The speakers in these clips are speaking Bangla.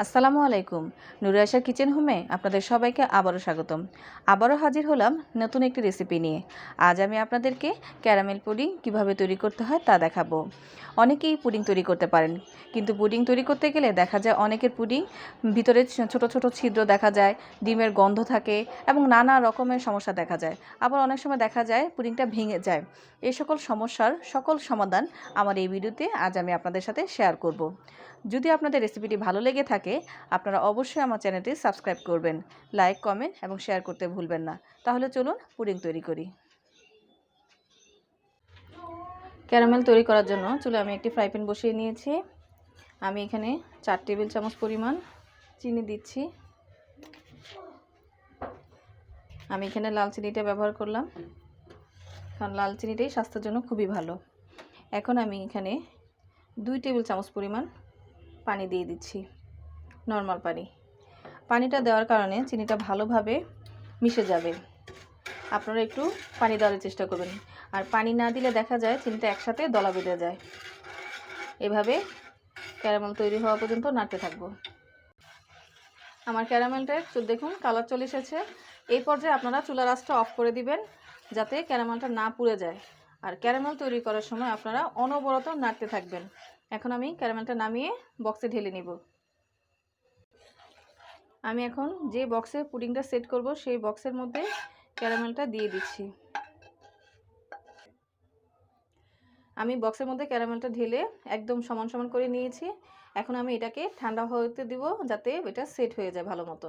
আসসালামু আলাইকুম। নুরায়শা কিচেন হোমে আপনাদের সবাইকে আবারও স্বাগতম। আবারও হাজির হলাম নতুন একটি রেসিপি নিয়ে। আজ আমি আপনাদেরকে ক্যারামেল পুডিং কিভাবে তৈরি করতে হয় তা দেখাবো। অনেকেই পুডিং তৈরি করতে পারেন, কিন্তু পুডিং তৈরি করতে গেলে দেখা যায় অনেকের পুডিং ভিতরে ছোট ছোট ছিদ্র দেখা যায়, ডিমের গন্ধ থাকে এবং নানা রকমের সমস্যা দেখা যায়। আবার অনেক সময় দেখা যায় পুডিংটা ভেঙে যায়। এই সকল সমস্যার সকল সমাধান আমার এই ভিডিওতে আজ আমি আপনাদের সাথে শেয়ার করব। যদি আপনাদের রেসিপিটি ভালো লেগে থাকে, আপনারা অবশ্যই আমার চ্যানেলটি সাবস্ক্রাইব করবেন, লাইক, কমেন্ট এবং শেয়ার করতে ভুলবেন না। তাহলে চলুন পুডিং তৈরি করি। ক্যারামেল তৈরি করার জন্য চুলে আমি একটি ফ্রাই প্যান বসিয়ে নিয়েছি। আমি এখানে 4 টেবিল চামচ পরিমাণ চিনি দিচ্ছি। আমি এখানে লাল চিনিটা ব্যবহার করলাম, কারণ লাল চিনিটাই স্বাস্থ্যের জন্য খুবই ভালো। এখন আমি এখানে 2 টেবিল চামচ পরিমাণ পানি দিয়ে দিচ্ছি, নর্মাল পানি। পানিটা দেওয়ার কারণে চিনিটা ভালোভাবে মিশে যাবে। আপনারা একটু পানি দেওয়ার চেষ্টা করবেন, আর পানি না দিলে দেখা যায় চিনিটা একসাথে দলা বেঁধে যায়। এভাবে ক্যারামেল তৈরি হওয়া পর্যন্ত নাড়তে থাকবো। আমার ক্যারামেলটা দেখুন কালার চলে এসেছে। এই পর্যায়ে আপনারা চুলার আঁচটা অফ করে দিবেন, যাতে ক্যারামেলটা না পুড়ে যায়। আর ক্যারামেল তৈরি করার সময় আপনারা অনবরত নাড়তে থাকবেন। এখন আমি ক্যারামেলটা নামিয়ে বক্সে ঢেলে নিব। আমি এখন যে বক্সে পুডিংটা সেট করব সেই বক্সের মধ্যে ক্যারামেলটা দিয়ে দিচ্ছি। আমি বক্সের মধ্যে ক্যারামেলটা ঢেলে একদম সমান সমান করে নিয়েছি। এখন আমি এটাকে ঠান্ডা হতে দিব, যাতে এটা সেট হয়ে যায় ভালো মতো।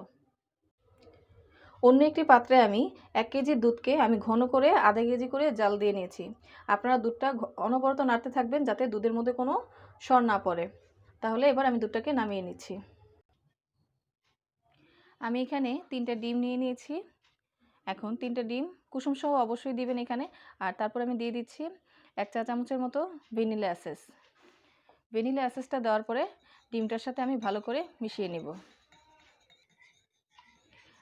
অন্য একটি পাত্রে আমি 1 কেজি দুধকে আমি ঘন করে আধা কেজি করে জাল দিয়ে নিয়েছি। আপনারা দুধটা অনবরত নাড়তে থাকবেন, যাতে দুধের মধ্যে কোনো সর না পড়ে। তাহলে এবার আমি দুধটাকে নামিয়ে নিচ্ছি। আমি এখানে 3টা ডিম নিয়ে নিয়েছি। এখন 3টা ডিম কুসুম সহ অবশ্যই দিবেন এখানে। আর তারপর আমি দিয়ে দিচ্ছি 1 চা চামচের মতো ভ্যানিলা এসেন্স। ভ্যানিলা এসেন্সটা দেওয়ার পরে ডিমটার সাথে আমি ভালো করে মিশিয়ে নিব।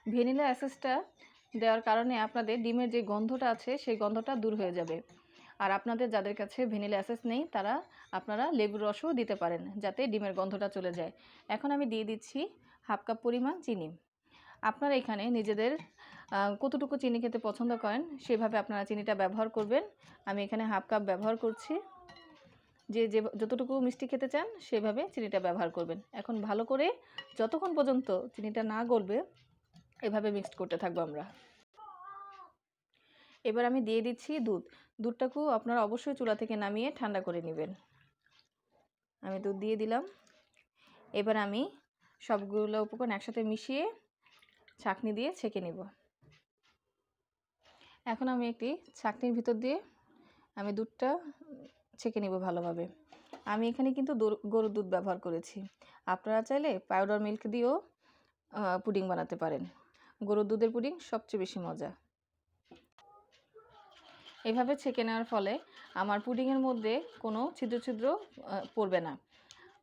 ভ্যানিলা এসেন্সটা দেওয়ার কারণে আপনাদের ডিমের যে গন্ধটা আছে সেই গন্ধটা দূর হয়ে যাবে। আর আপনাদের যাদের কাছে ভ্যানিলা এসেন্স নেই, তারা আপনারা লেবুর রসও দিতে পারেন, যাতে ডিমের গন্ধটা চলে যায়। এখন আমি দিয়ে দিচ্ছি 1/2 কাপ পরিমাণ চিনি। আপনারা এখানে নিজেদের কতটুকু চিনি খেতে পছন্দ করেন সেভাবে আপনারা চিনিটা ব্যবহার করবেন। আমি এখানে 1/2 কাপ ব্যবহার করছি। যে যতটুকু মিষ্টি খেতে চান সেভাবে চিনিটা ব্যবহার করবেন। এখন ভালো করে যতক্ষণ পর্যন্ত চিনিটা না গলবে এভাবে মিক্সড করতে থাকবো আমরা। এবার আমি দিয়ে দিচ্ছি দুধ। দুধটাকেও আপনারা অবশ্যই চুলা থেকে নামিয়ে ঠান্ডা করে নেবেন। আমি দুধ দিয়ে দিলাম। এবার আমি সবগুলো উপকরণ একসাথে মিশিয়ে ছাঁকনি দিয়ে ছেঁকে নেব। এখন আমি একটি ছাঁকনির ভিতর দিয়ে আমি দুধটা ছেঁকে নেব ভালোভাবে। আমি এখানে কিন্তু গরুর দুধ ব্যবহার করেছি। আপনারা চাইলে পাউডার মিল্ক দিয়েও পুডিং বানাতে পারেন। গরুর দুধের পুডিং সবচেয়ে বেশি মজা। এভাবে ছেঁকে নেওয়ার ফলে আমার পুডিংয়ের মধ্যে কোনো ছিদ্র ছিদ্র পড়বে না।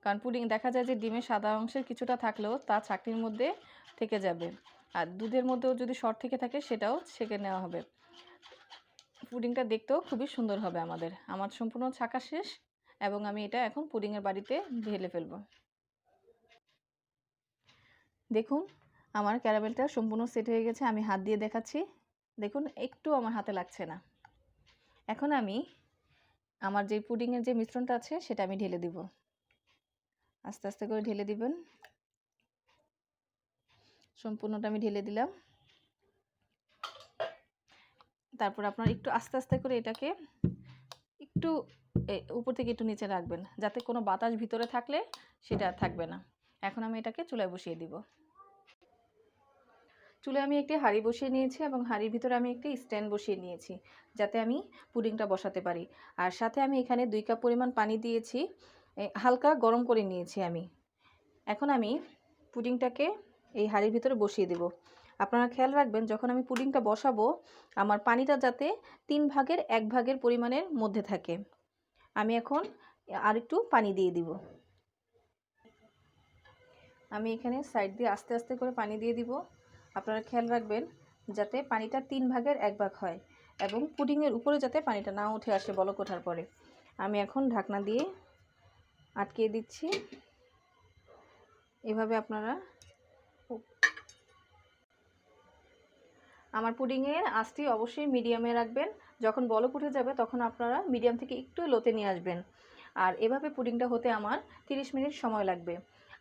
কারণ পুডিং দেখা যায় যে ডিমের সাদা অংশের কিছুটা থাকলেও তা ছাঁকনির মধ্যে থেকে যাবে। আর দুধের মধ্যেও যদি শর্ট থেকে থাকে সেটাও ছেঁকে নেওয়া হবে। পুডিংটা দেখতেও খুবই সুন্দর হবে আমার সম্পূর্ণ ছাঁকা শেষ, এবং আমি এটা এখন পুডিংয়ের বাড়িতে ঢেলে ফেলব। দেখুন আমার ক্যারামেলটা সম্পূর্ণ সেট হয়ে গেছে। আমি হাত দিয়ে দেখাচ্ছি, দেখুন একটু আমার হাতে লাগছে না। এখন আমি আমার যে পুডিংয়ের যে মিশ্রণটা আছে সেটা আমি ঢেলে দিব। আস্তে আস্তে করে ঢেলে দিবেন। সম্পূর্ণটা আমি ঢেলে দিলাম। তারপর আপনারা একটু আস্তে আস্তে করে এটাকে একটু উপর থেকে একটু নিচে রাখবেন, যাতে কোনো বাতাস ভিতরে থাকলে সেটা থাকবে না। এখন আমি এটাকে চুলায় বসিয়ে দিব। চুলায় আমি একটি হাঁড়ি বসিয়ে নিয়েছি এবং হাঁড়ির ভিতরে আমি একটি স্ট্যান্ড বসিয়ে নিয়েছি, যাতে আমি পুডিংটা বসাতে পারি। আর সাথে আমি এখানে 2 কাপ পরিমাণ পানি দিয়েছি, হালকা গরম করে নিয়েছি আমি। এখন আমি পুডিংটাকে এই হাঁড়ির ভিতরে বসিয়ে দেব। আপনারা খেয়াল রাখবেন, যখন আমি পুডিংটা বসাবো আমার পানিটা যাতে 3 ভাগের 1 ভাগের পরিমাণের মধ্যে থাকে। আমি এখন আর একটু পানি দিয়ে দিব। আমি এখানে সাইড দিয়ে আস্তে আস্তে করে পানি দিয়ে দিব। আপনারা খেয়াল রাখবেন যাতে পানিটা 3 ভাগের 1 ভাগ হয়, এবং পুডিংয়ের উপরে যাতে পানিটা না উঠে আসে বলক ওঠার পরে। আমি এখন ঢাকনা দিয়ে আটকে দিচ্ছি। এভাবে আপনারা আমার পুডিংয়ের আঁচটি অবশ্যই মিডিয়ামে রাখবেন। যখন বলক উঠে যাবে তখন আপনারা মিডিয়াম থেকে একটু লোতে নিয়ে আসবেন। আর এভাবে পুডিংটা হতে আমার 30 মিনিট সময় লাগবে।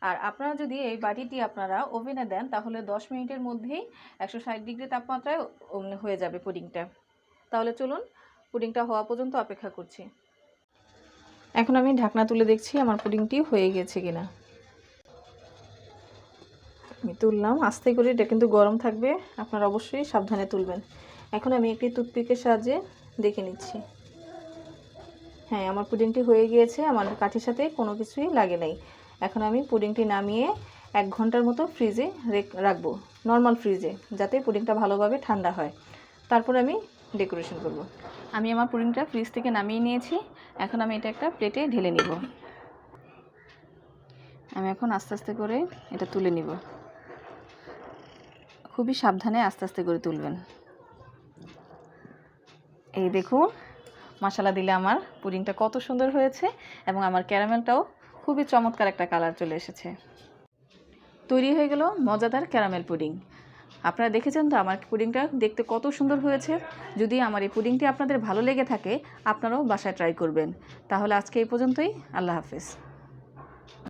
আর আপনারা যদি এই বাটিটি আপনারা ওভেনে দেন তাহলে 10 মিনিটের মধ্যেই 160 ডিগ্রি তাপমাত্রায় হয়ে যাবে পুডিংটা। তাহলে চলুন পুডিংটা হওয়া পর্যন্ত অপেক্ষা করছি। এখন আমি ঢাকনা তুলে দেখছি আমার পুডিংটি হয়ে গেছে কিনা। আমি তুললাম, আস্তে করে, এটা কিন্তু গরম থাকবে, আপনারা অবশ্যই সাবধানে তুলবেন। এখন আমি একটি টুথপিকের সাহায্যে দেখে নিচ্ছি। হ্যাঁ, আমার পুডিংটি হয়ে গিয়েছে, আমার কাঠির সাথে কোনো কিছুই লাগে নাই। এখন আমি পুডিংটি নামিয়ে 1 ঘন্টার মতো ফ্রিজে রাখবো, নর্মাল ফ্রিজে, যাতে পুডিংটা ভালোভাবে ঠান্ডা হয়। তারপর আমি ডেকোরেশন করব। আমি আমার পুডিংটা ফ্রিজ থেকে নামিয়ে নিয়েছি। এখন আমি এটা একটা প্লেটে ঢেলে নিব। আমি এখন আস্তে আস্তে করে এটা তুলে নিব। খুবই সাবধানে আস্তে আস্তে করে তুলবেন। এই দেখুন, মশলা দিলে আমার পুডিংটা কত সুন্দর হয়েছে এবং আমার ক্যারামেলটাও খুবই চমৎকার একটা কালার চলে এসেছে। তৈরি হয়ে গেল মজাদার ক্যারামেল পুডিং। আপনারা দেখেছেন তো আমার পুডিংটা দেখতে কত সুন্দর হয়েছে। যদি আমার এই পুডিংটি আপনাদের ভালো লেগে থাকে আপনারাও বাসায় ট্রাই করবেন। তাহলে আজকে এই পর্যন্তই। আল্লাহ হাফেজ।